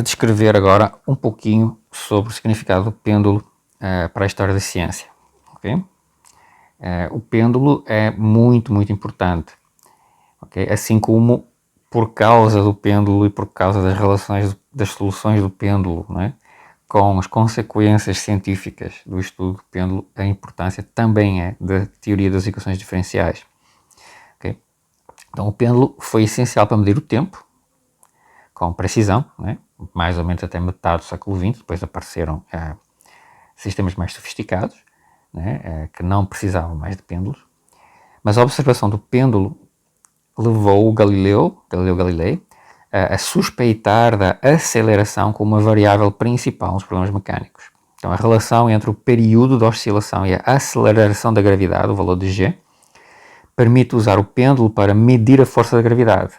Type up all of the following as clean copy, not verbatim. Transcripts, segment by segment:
descrever agora um pouquinho sobre o significado do pêndulo para a história da ciência. Okay? O pêndulo é muito importante. Okay? Assim como, por causa do pêndulo e por causa das relações das soluções do pêndulo, não é? Com as consequências científicas do estudo do pêndulo, a importância também é da teoria das equações diferenciais. Okay? Então, o pêndulo foi essencial para medir o tempo, com precisão, né? Mais ou menos até metade do século XX. Depois apareceram sistemas mais sofisticados, né? Que não precisavam mais de pêndulos. Mas a observação do pêndulo levou o Galileu Galilei a suspeitar da aceleração como uma variável principal nos problemas mecânicos. Então, a relação entre o período de oscilação e a aceleração da gravidade, o valor de G, permite usar o pêndulo para medir a força da gravidade,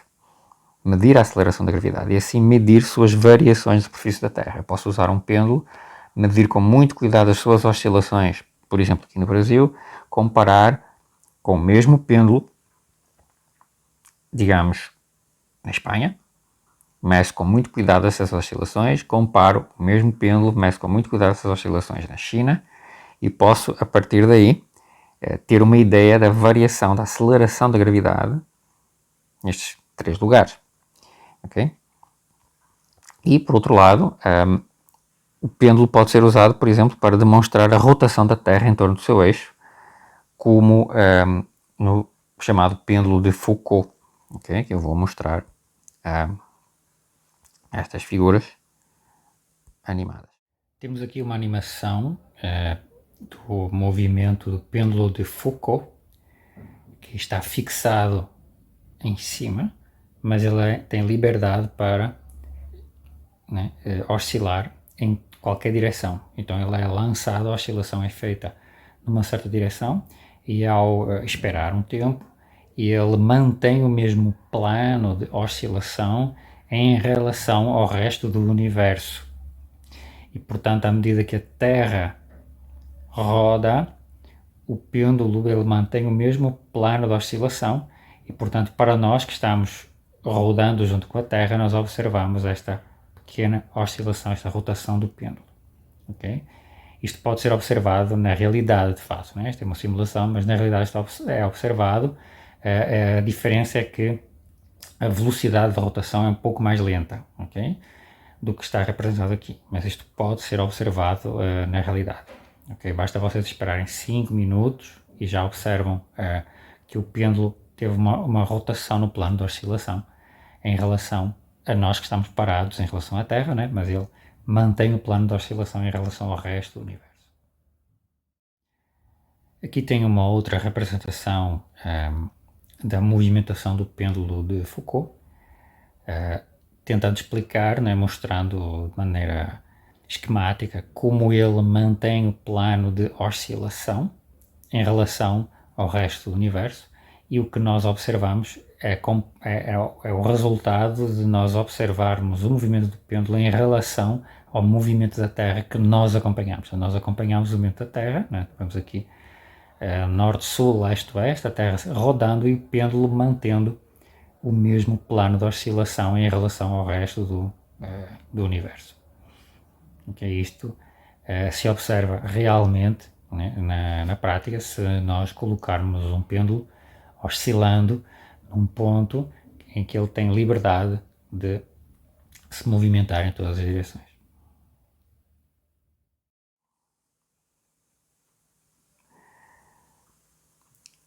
medir a aceleração da gravidade e assim medir suas variações de superfície da Terra. Eu posso usar um pêndulo, medir com muito cuidado as suas oscilações, por exemplo, aqui no Brasil, comparar com o mesmo pêndulo, digamos, na Espanha, meço com muito cuidado essas oscilações, comparo o mesmo pêndulo, meço com muito cuidado essas oscilações na China e posso, a partir daí, ter uma ideia da variação, da aceleração da gravidade nestes 3 lugares. Okay? E, por outro lado, o pêndulo pode ser usado, por exemplo, para demonstrar a rotação da Terra em torno do seu eixo, como no chamado pêndulo de Foucault, okay? Que eu vou mostrar estas figuras animadas. Temos aqui uma animação do movimento do pêndulo de Foucault, que está fixado em cima, mas ele tem liberdade para oscilar em qualquer direção. Então ele é lançado, a oscilação é feita numa certa direção e ao esperar um tempo, ele mantém o mesmo plano de oscilação em relação ao resto do universo. E portanto, à medida que a Terra roda, o pêndulo ele mantém o mesmo plano de oscilação e portanto, para nós que estamos rodando junto com a Terra, nós observamos esta pequena oscilação, esta rotação do pêndulo. Okay? Isto pode ser observado na realidade, de fato, né? Esta é uma simulação, mas na realidade é observado. A diferença é que a velocidade de rotação é um pouco mais lenta, okay? Do que está representado aqui, mas isto pode ser observado na realidade. Okay? Basta vocês esperarem 5 minutos e já observam que o pêndulo teve uma rotação no plano de oscilação em relação a nós que estamos parados em relação à Terra, né? Mas ele mantém o plano de oscilação em relação ao resto do universo. Aqui tem uma outra representação da movimentação do pêndulo de Foucault, tentando explicar, né, mostrando de maneira esquemática como ele mantém o plano de oscilação em relação ao resto do universo, e o que nós observamos é o resultado de nós observarmos o movimento do pêndulo em relação ao movimento da Terra que nós acompanhamos. Então, nós acompanhamos o movimento da Terra, né? Vamos aqui norte-sul, leste-oeste, a Terra rodando e o pêndulo mantendo o mesmo plano de oscilação em relação ao resto do universo. Okay, isto se observa realmente, né, na prática, se nós colocarmos um pêndulo oscilando num ponto em que ele tem liberdade de se movimentar em todas as direções.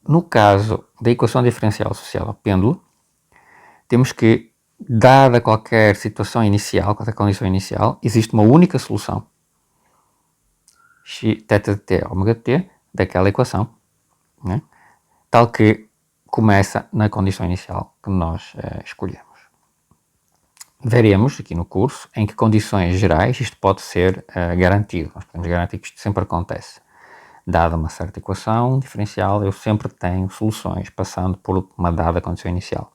No caso da equação diferencial associada ao pêndulo, temos que, dada qualquer situação inicial, qualquer condição inicial, existe uma única solução, θ de t ômega de t, daquela equação, né? Tal que começa na condição inicial que nós escolhemos. Veremos aqui no curso em que condições gerais isto pode ser garantido. Nós podemos garantir que isto sempre acontece. Dada uma certa equação diferencial, eu sempre tenho soluções passando por uma dada condição inicial.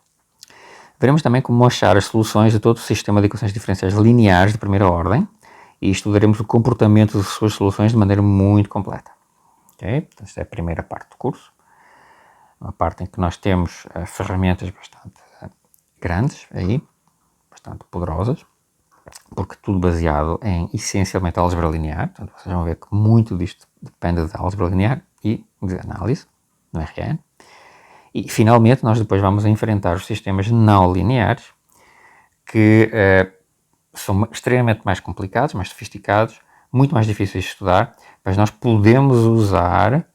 Veremos também como achar as soluções de todo o sistema de equações diferenciais lineares de primeira ordem e estudaremos o comportamento de suas soluções de maneira muito completa. Okay? Então, esta é a primeira parte do curso. Uma parte em que nós temos ferramentas bastante grandes aí, bastante poderosas, porque tudo baseado em essencialmente álgebra linear. Portanto, vocês vão ver que muito disto depende da álgebra linear e de análise no RN. E, finalmente, nós depois vamos enfrentar os sistemas não lineares, que são extremamente mais complicados, mais sofisticados, muito mais difíceis de estudar, mas nós podemos usar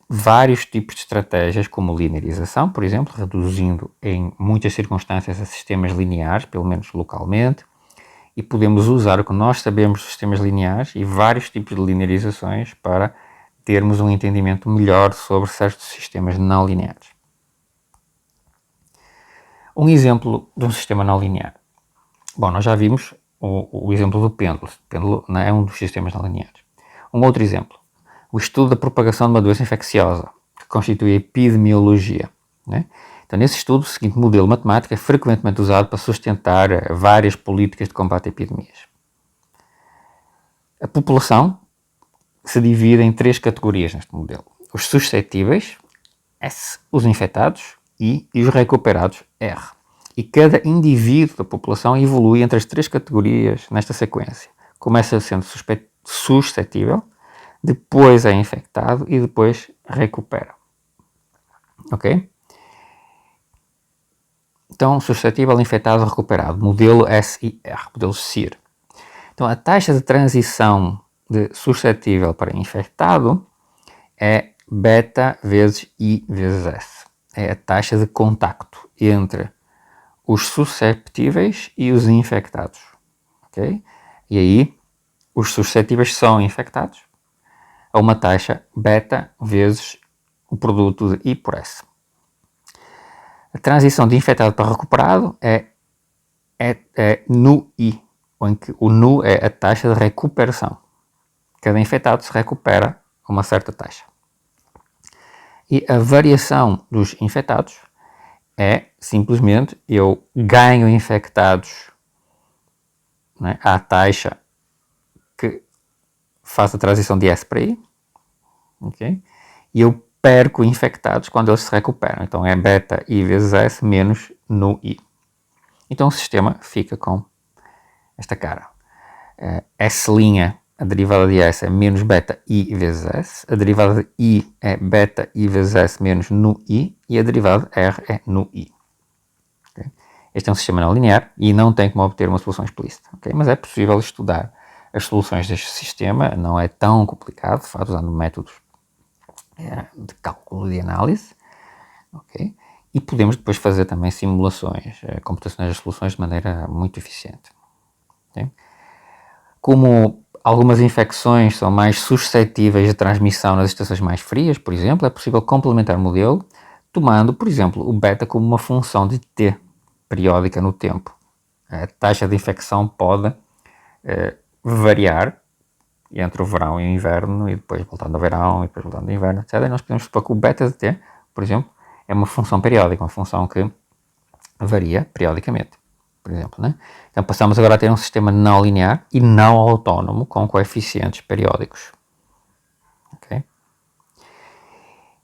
vários tipos de estratégias, como linearização, por exemplo, reduzindo em muitas circunstâncias a sistemas lineares, pelo menos localmente, e podemos usar o que nós sabemos dos sistemas lineares e vários tipos de linearizações para termos um entendimento melhor sobre certos sistemas não lineares. Um exemplo de um sistema não linear. Bom, nós já vimos o exemplo do pêndulo. O pêndulo não é um dos sistemas não lineares. Um outro exemplo. O estudo da propagação de uma doença infecciosa, que constitui a epidemiologia. Né? Então, nesse estudo, o seguinte modelo matemático é frequentemente usado para sustentar várias políticas de combate a epidemias. A população se divide em 3 categorias neste modelo. Os suscetíveis, S, os infectados, I, e os recuperados, R. E cada indivíduo da população evolui entre as 3 categorias nesta sequência. Começa sendo suscetível, depois é infectado e depois recupera. Ok? Então, suscetível, infectado, recuperado. Modelo SIR, modelo SIR. Então, a taxa de transição de suscetível para infectado é beta vezes I vezes S. É a taxa de contacto entre os susceptíveis e os infectados. Ok? E aí, os suscetíveis são infectados a uma taxa beta vezes o produto de I por S. A transição de infectado para recuperado é nu-I, em que o nu é a taxa de recuperação. Cada infectado se recupera a uma certa taxa. E a variação dos infectados é simplesmente eu ganho infectados, né, à taxa que faz a transição de S para I, okay? E eu perco infectados quando eles se recuperam. Então é beta I vezes S menos nu I. Então o sistema fica com esta cara. S', a derivada de S é menos beta I vezes S, a derivada de I é beta I vezes S menos nu I e a derivada de R é nu I. Okay? Este é um sistema não linear e não tem como obter uma solução explícita. Okay? Mas é possível estudar as soluções deste sistema, não é tão complicado, de fato, usando métodos de cálculo de análise. Okay? E podemos depois fazer também simulações computacionais das soluções de maneira muito eficiente. Okay? Como algumas infecções são mais suscetíveis de transmissão nas estações mais frias, por exemplo, é possível complementar o modelo tomando, por exemplo, o beta como uma função de T periódica no tempo. A taxa de infecção pode variar entre o verão e o inverno, e depois voltando ao verão, e depois voltando ao inverno, etc. E nós podemos supor que o beta de T, por exemplo, é uma função periódica, uma função que varia periodicamente, por exemplo. Né? Então passamos agora a ter um sistema não linear e não autónomo com coeficientes periódicos. Ok?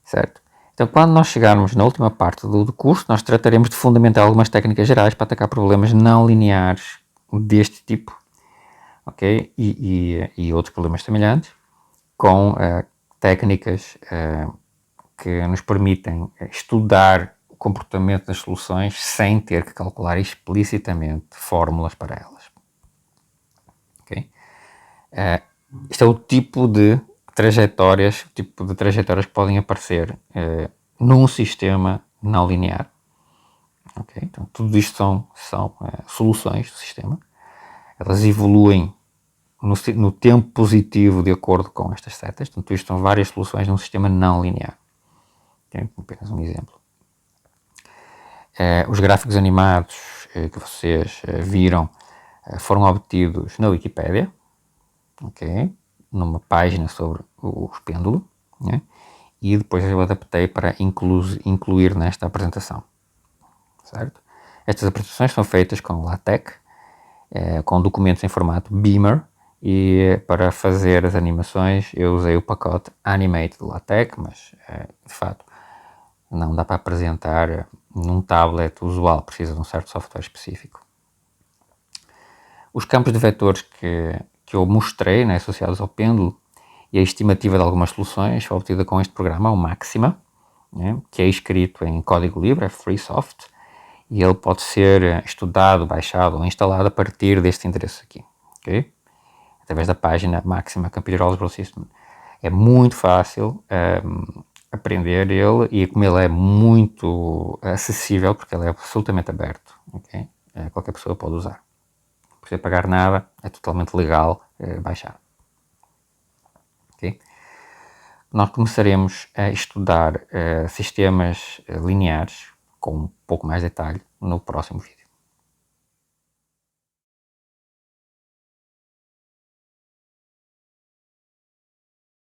Certo? Então, quando nós chegarmos na última parte do curso, nós trataremos de fundamentar algumas técnicas gerais para atacar problemas não lineares deste tipo, ok? E outros problemas semelhantes, com técnicas que nos permitem estudar o comportamento das soluções sem ter que calcular explicitamente fórmulas para elas. Okay? Este é o tipo de trajetórias que podem aparecer num sistema não linear. Okay? Então, tudo isto são soluções do sistema. Elas evoluem no tempo positivo de acordo com estas setas. Portanto, isto são várias soluções num sistema não linear. Okay? Apenas um exemplo. Os gráficos animados que vocês viram foram obtidos na Wikipédia, okay? Numa página sobre o pêndulo, né? E depois eu adaptei para incluir nesta apresentação, certo? Estas apresentações são feitas com LaTeX, com documentos em formato Beamer, e para fazer as animações eu usei o pacote Animate do LaTeX, mas de fato não dá para apresentar num tablet usual, precisa de um certo software específico. Os campos de vetores que eu mostrei, né, associados ao pêndulo, e a estimativa de algumas soluções foi obtida com este programa, o Maxima, né, que é escrito em código livre, é FreeSoft, e ele pode ser estudado, baixado ou instalado a partir deste endereço aqui, ok? Através da página Maxima Computer Algebra System. É muito fácil aprender ele, e como ele é muito acessível, porque ele é absolutamente aberto, ok? Qualquer pessoa pode usar. Não precisa pagar nada, é totalmente legal baixar. Okay? Nós começaremos a estudar sistemas lineares com um pouco mais de detalhe no próximo vídeo.